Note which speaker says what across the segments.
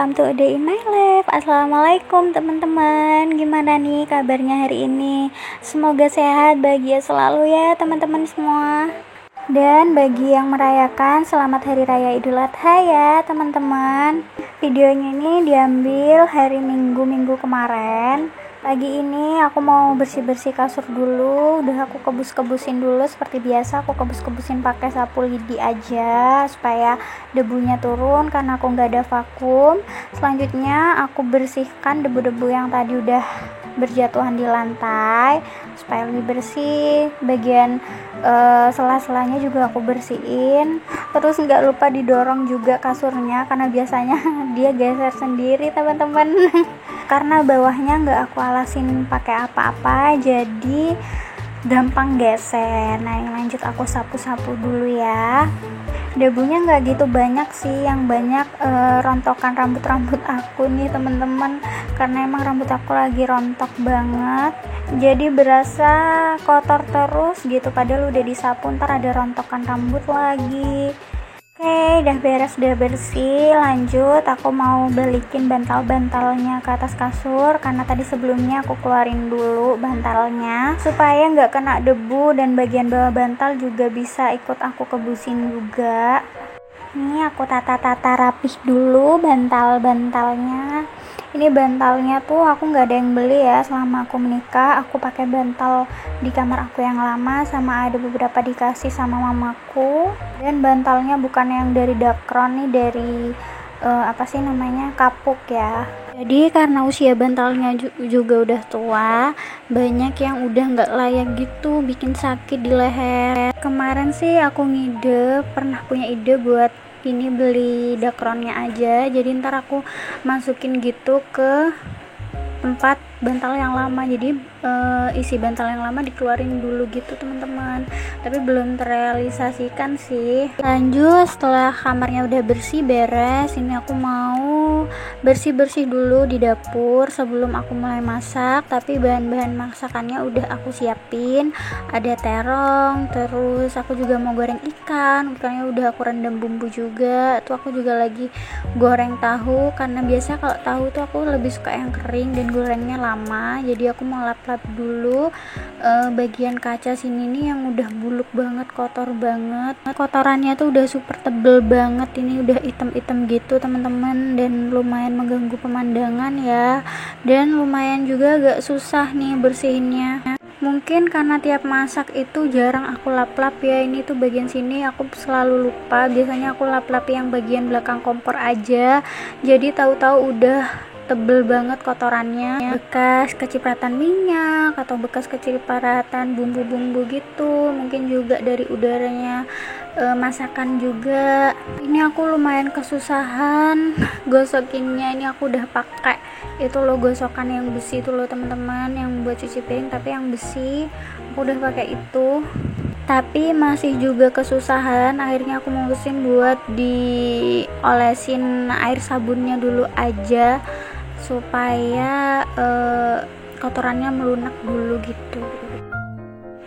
Speaker 1: welcome to a day in my life. Assalamualaikum teman-teman. Gimana nih kabarnya hari ini? Semoga sehat, bahagia selalu ya teman-teman semua. Dan bagi yang merayakan, selamat Hari Raya Idul Adha ya teman-teman. Videonya ini diambil hari Minggu kemarin. Pagi ini aku mau bersih-bersih kasur dulu. Udah aku kebus-kebusin dulu seperti biasa. Aku kebus-kebusin pakai sapu lidi aja supaya debunya turun karena aku nggak ada vakum. Selanjutnya aku bersihkan debu-debu yang tadi udah berjatuhan di lantai supaya lebih bersih. Bagian sela-selanya juga aku bersihin. Terus nggak lupa didorong juga kasurnya karena biasanya dia geser sendiri teman-teman. Karena bawahnya nggak aku alasin pakai apa-apa, jadi gampang geser. Nah, lanjut aku sapu-sapu dulu ya. Debunya nggak gitu banyak sih, yang banyak rontokan rambut aku nih teman-teman, karena emang rambut aku lagi rontok banget, jadi berasa kotor terus gitu, padahal udah disapu ntar ada rontokan rambut lagi. Oke, udah beres, udah bersih. Lanjut, aku mau balikin bantal-bantalnya ke atas kasur karena tadi sebelumnya aku keluarin dulu bantalnya supaya nggak kena debu dan bagian bawah bantal juga bisa ikut aku kebusin juga. Ini aku tata-tata rapih dulu bantal-bantalnya. Ini bantalnya tuh aku nggak ada yang beli ya selama aku menikah. Aku pakai bantal di kamar aku yang lama, sama ada beberapa dikasih sama mamaku. Dan bantalnya bukan yang dari Dakron nih, dari kapuk ya. Jadi karena usia bantalnya juga udah tua, banyak yang udah nggak layak gitu, bikin sakit di leher. Kemarin sih aku pernah punya ide buat ini beli Dakronnya aja, jadi ntar aku masukin gitu ke tempat bantal yang lama, jadi isi bantal yang lama dikeluarin dulu gitu teman-teman, tapi belum terrealisasikan sih. Lanjut, setelah kamarnya udah bersih beres, ini aku mau bersih-bersih dulu di dapur sebelum aku mulai masak. Tapi bahan-bahan masakannya udah aku siapin, ada terong, terus aku juga mau goreng ikannya udah aku rendam bumbu juga. Tuh aku juga lagi goreng tahu, karena biasa kalau tahu tuh aku lebih suka yang kering dan gorengnya lama, jadi aku mau lap-lap dulu bagian kaca sini nih yang udah buluk banget, kotor banget. Kotorannya tuh udah super tebel banget, ini udah hitam-hitam gitu teman-teman, dan lumayan mengganggu pemandangan ya, dan lumayan juga agak susah nih bersihinnya. Mungkin karena tiap masak itu jarang aku lap-lap ya, ini tuh bagian sini aku selalu lupa. Biasanya aku lap-lap yang bagian belakang kompor aja, jadi tahu-tahu udah tebel banget kotorannya, bekas kecipratan minyak atau bekas kecipratan bumbu-bumbu gitu, mungkin juga dari udaranya masakan juga. Ini aku lumayan kesusahan gosokinnya. Ini aku udah pakai itu loh, gosokan yang besi itu loh teman-teman, yang buat cuci piring tapi yang besi, aku udah pakai itu, tapi masih juga kesusahan. Akhirnya aku mutusin buat diolesin air sabunnya dulu aja supaya kotorannya melunak dulu gitu.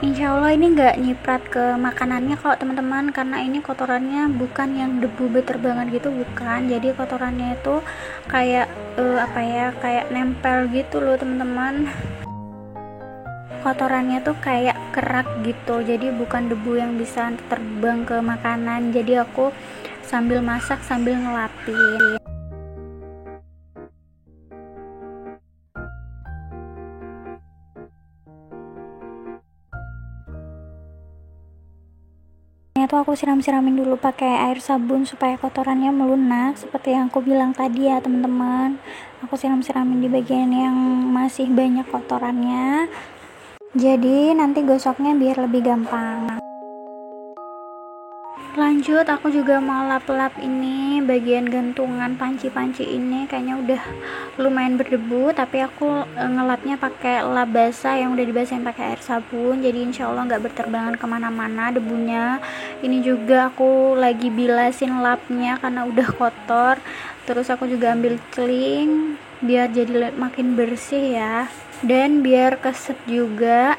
Speaker 1: Insya Allah ini nggak nyiprat ke makanannya kalau teman-teman, karena ini kotorannya bukan yang debu beterbangan gitu, bukan. Jadi kotorannya itu kayak kayak nempel gitu loh teman-teman. Kotorannya tuh kayak kerak gitu, jadi bukan debu yang bisa terbang ke makanan. Jadi aku sambil masak sambil ngelapin. Itu aku siram-siramin dulu pakai air sabun supaya kotorannya melunak seperti yang aku bilang tadi ya teman-teman. Aku siram-siramin di bagian yang masih banyak kotorannya, jadi nanti gosoknya biar lebih gampang. Lanjut, aku juga mau lap-lap ini bagian gantungan panci-panci ini, kayaknya udah lumayan berdebu, tapi aku ngelapnya pakai lap basah yang udah dibasahin pakai air sabun, jadi insya Allah nggak berterbangan kemana-mana debunya. Ini juga aku lagi bilasin lapnya karena udah kotor. Terus aku juga ambil celing biar jadi makin bersih ya, dan biar keset juga.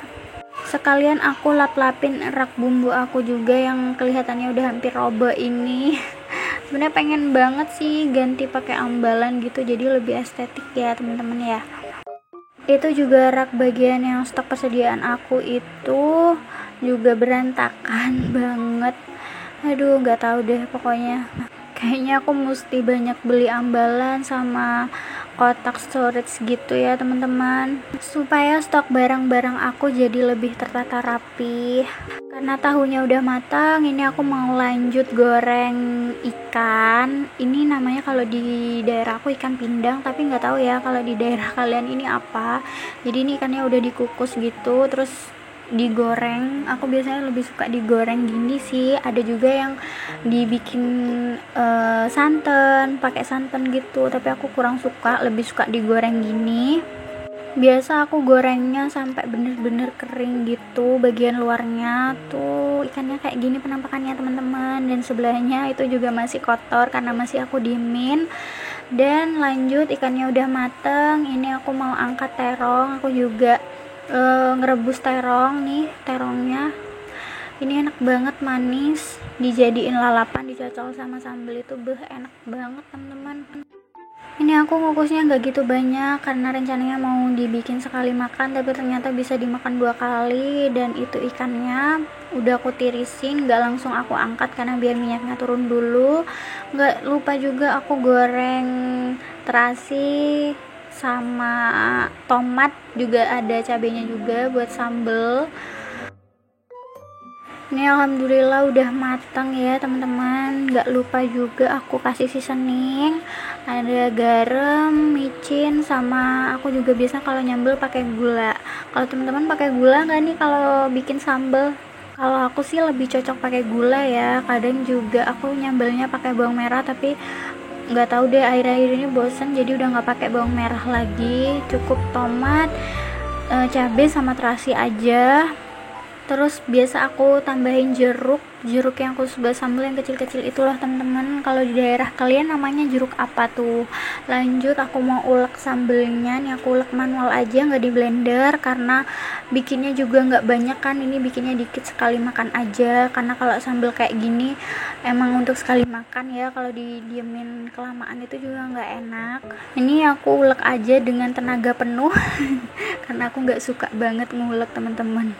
Speaker 1: Sekalian aku lap-lapin rak bumbu aku juga yang kelihatannya udah hampir roboh ini Sebenarnya pengen banget sih ganti pakai ambalan gitu, jadi lebih estetik ya teman-teman ya. Itu juga rak bagian yang stok persediaan aku itu juga berantakan banget. Aduh, nggak tahu deh pokoknya. Kayaknya aku mesti banyak beli ambalan sama kotak storage gitu ya teman-teman, supaya stok barang-barang aku jadi lebih tertata rapi. Karena tahunya udah matang, ini aku mau lanjut goreng ikan. Ini namanya kalau di daerah aku ikan pindang, tapi nggak tahu ya kalau di daerah kalian ini apa. Jadi ini ikannya udah dikukus gitu, terus digoreng. Aku biasanya lebih suka digoreng gini sih. Ada juga yang dibikin santan, pakai santan gitu, tapi aku kurang suka, lebih suka digoreng gini. Biasa aku gorengnya sampai bener-bener kering gitu, bagian luarnya tuh ikannya kayak gini penampakannya teman-teman, dan sebelahnya itu juga masih kotor karena masih aku diemin. Dan lanjut, ikannya udah mateng, ini aku mau angkat terong. Aku juga ngerebus terong nih, terongnya ini enak banget, manis, dijadiin lalapan, dicocol sama sambal itu enak banget teman-teman. Ini aku ngukusnya nggak gitu banyak karena rencananya mau dibikin sekali makan, tapi ternyata bisa dimakan 2 kali. Dan itu ikannya udah aku tirisin, nggak langsung aku angkat karena biar minyaknya turun dulu. Nggak lupa juga aku goreng terasi sama tomat, juga ada cabenya juga buat sambel. Ini alhamdulillah udah matang ya teman-teman. Nggak lupa juga aku kasih seasoning, ada garam, micin, sama aku juga biasa kalau nyambel pakai gula. Kalau teman-teman pakai gula nggak nih kalau bikin sambel? Kalau aku sih lebih cocok pakai gula ya. Kadang juga aku nyambelnya pakai bawang merah, tapi nggak tahu deh, akhir-akhir ini bosen jadi udah nggak pakai bawang merah lagi. Cukup tomat, cabai sama terasi aja. Terus biasa aku tambahin jeruk yang khusus buat sambal yang kecil-kecil itulah teman-teman. Kalau di daerah kalian namanya jeruk apa tuh? Lanjut, aku mau ulek sambelnya nih. Aku ulek manual aja, nggak di blender, karena bikinnya juga nggak banyak kan. Ini bikinnya dikit, sekali makan aja. Karena kalau sambal kayak gini emang untuk sekali makan ya, kalau didiemin kelamaan itu juga nggak enak. Ini aku ulek aja dengan tenaga penuh karena aku nggak suka banget ngulek teman-teman.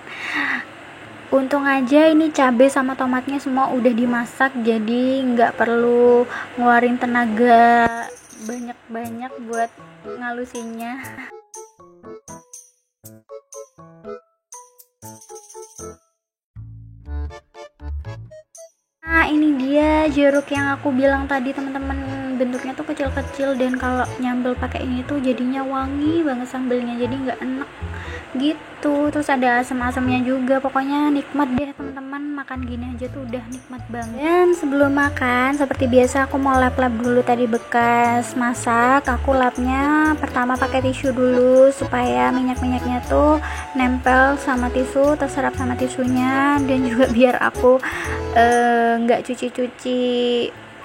Speaker 1: Untung aja ini cabai sama tomatnya semua udah dimasak, jadi nggak perlu ngeluarin tenaga banyak-banyak buat ngalusinnya. Nah, ini dia jeruk yang aku bilang tadi teman-teman, bentuknya tuh kecil-kecil, dan kalau nyambel pakai ini tuh jadinya wangi banget sambelnya, jadi nggak enak gitu. Terus ada asam-asamnya juga, pokoknya nikmat deh teman-teman, makan gini aja tuh udah nikmat banget. Dan sebelum makan seperti biasa aku mau lap-lap dulu tadi bekas masak. Aku lapnya pertama pakai tisu dulu supaya minyak-minyaknya tuh nempel sama tisu, terserap sama tisunya, dan juga biar aku nggak cuci-cuci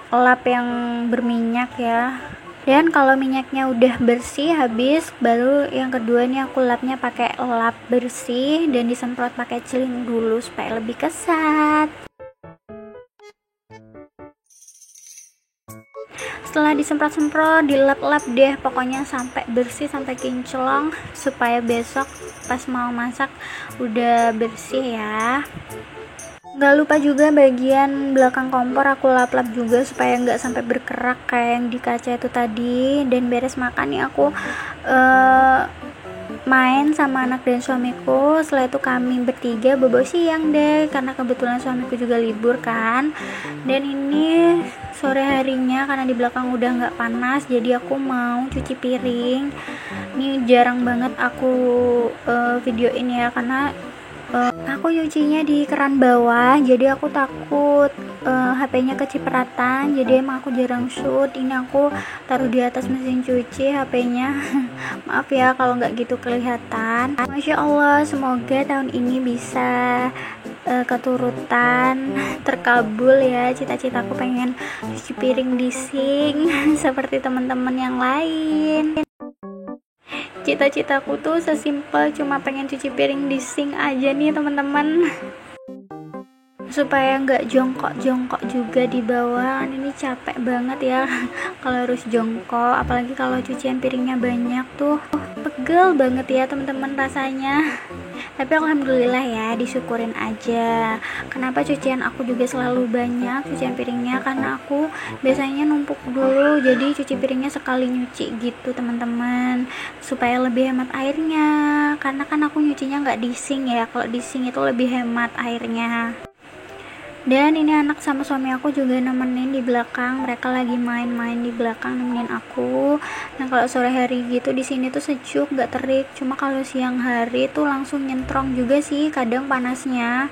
Speaker 1: lap yang berminyak ya. Dan kalau minyaknya udah bersih habis, baru yang kedua nih aku lapnya pakai lap bersih dan disemprot pakai celin dulu supaya lebih kesat. Setelah disemprot-semprot, dilap-lap deh pokoknya sampai bersih, sampai kinclong, supaya besok pas mau masak udah bersih ya. Gak lupa juga bagian belakang kompor aku lap-lap juga supaya nggak sampai berkerak kayak yang di kaca itu tadi. Dan beres makan nih aku main sama anak dan suamiku. Setelah itu kami bertiga bobo siang deh, karena kebetulan suamiku juga libur kan. Dan ini sore harinya, karena di belakang udah nggak panas, jadi aku mau cuci piring. Ini jarang banget aku videoin ya, karena aku nyucinya di keran bawah, jadi aku takut HP-nya kecipratan, jadi emang aku jarang shoot. Ini aku taruh di atas mesin cuci HP-nya. Maaf ya kalau nggak gitu kelihatan. Masya Allah, semoga tahun ini bisa keturutan, terkabul ya cita-citaku pengen cuci piring di sink seperti teman-teman yang lain. Cita-citaku tuh sesimpel cuma pengen cuci piring di sink aja nih teman-teman. supaya nggak jongkok-jongkok juga di bawah. Ini capek banget ya kalau harus jongkok, apalagi kalau cucian piringnya banyak tuh, pegel banget ya teman-teman rasanya. Tapi alhamdulillah ya, disyukurin aja. Kenapa cucian aku juga selalu banyak cucian piringnya, karena aku biasanya numpuk dulu, jadi cuci piringnya sekali nyuci gitu teman-teman, supaya lebih hemat airnya. Karena kan aku nyucinya nggak di sink ya, kalau di sink itu lebih hemat airnya. Dan ini anak sama suami aku juga nemenin di belakang, mereka lagi main-main di belakang nemenin aku. Dan kalau sore hari gitu di sini tuh sejuk, nggak terik. Cuma kalau siang hari tuh langsung nyentrong juga sih kadang panasnya.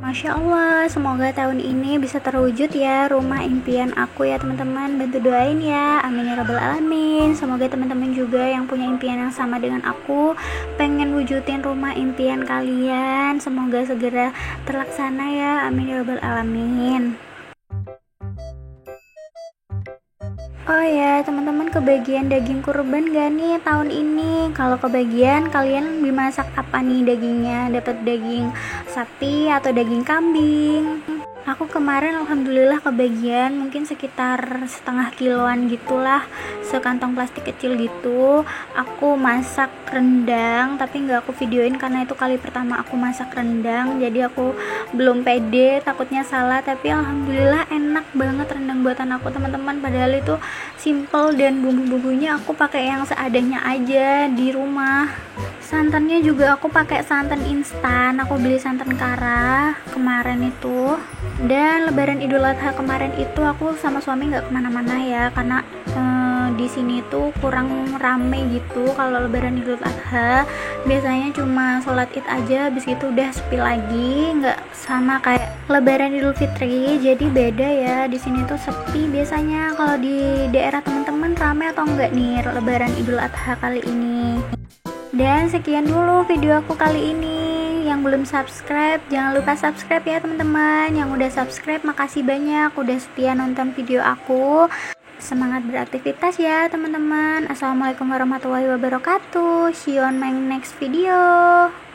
Speaker 1: Masya Allah, semoga tahun ini bisa terwujud ya rumah impian aku ya teman-teman. Bantu doain ya, amin ya rabbal alamin. Semoga teman-teman juga yang punya impian yang sama dengan aku, pengen wujudin rumah impian kalian, semoga segera terlaksana ya, amin ya rabbal alamin. Oh ya teman-teman, kebagian daging kurban gak nih tahun ini? Kalau kebagian, kalian dimasak apa nih dagingnya? Dapat daging sapi atau daging kambing? Aku kemarin alhamdulillah kebagian mungkin sekitar setengah kiloan gitulah, sekantong plastik kecil gitu. Aku masak rendang, tapi nggak aku videoin karena itu kali pertama aku masak rendang, jadi aku belum pede, takutnya salah. Tapi alhamdulillah enak banget rendang buatan aku teman-teman, padahal itu simple dan bumbu-bumbunya aku pakai yang seadanya aja di rumah. Santannya juga aku pakai santan instan, aku beli santan kara kemarin itu. Dan lebaran Idul Adha kemarin itu aku sama suami nggak kemana-mana ya, karena di sini tuh kurang rame gitu. Kalau lebaran Idul Adha biasanya cuma sholat id aja, habis itu udah sepi lagi, nggak sama kayak lebaran Idul Fitri. Jadi beda ya, di sini tuh sepi biasanya. Kalau di daerah teman-teman rame atau enggak nih lebaran Idul Adha kali ini? Dan sekian dulu video aku kali ini. Yang belum subscribe, jangan lupa subscribe ya teman-teman. Yang udah subscribe, makasih banyak udah setia nonton video aku. Semangat beraktivitas ya teman-teman. Assalamualaikum warahmatullahi wabarakatuh. See you on my next video.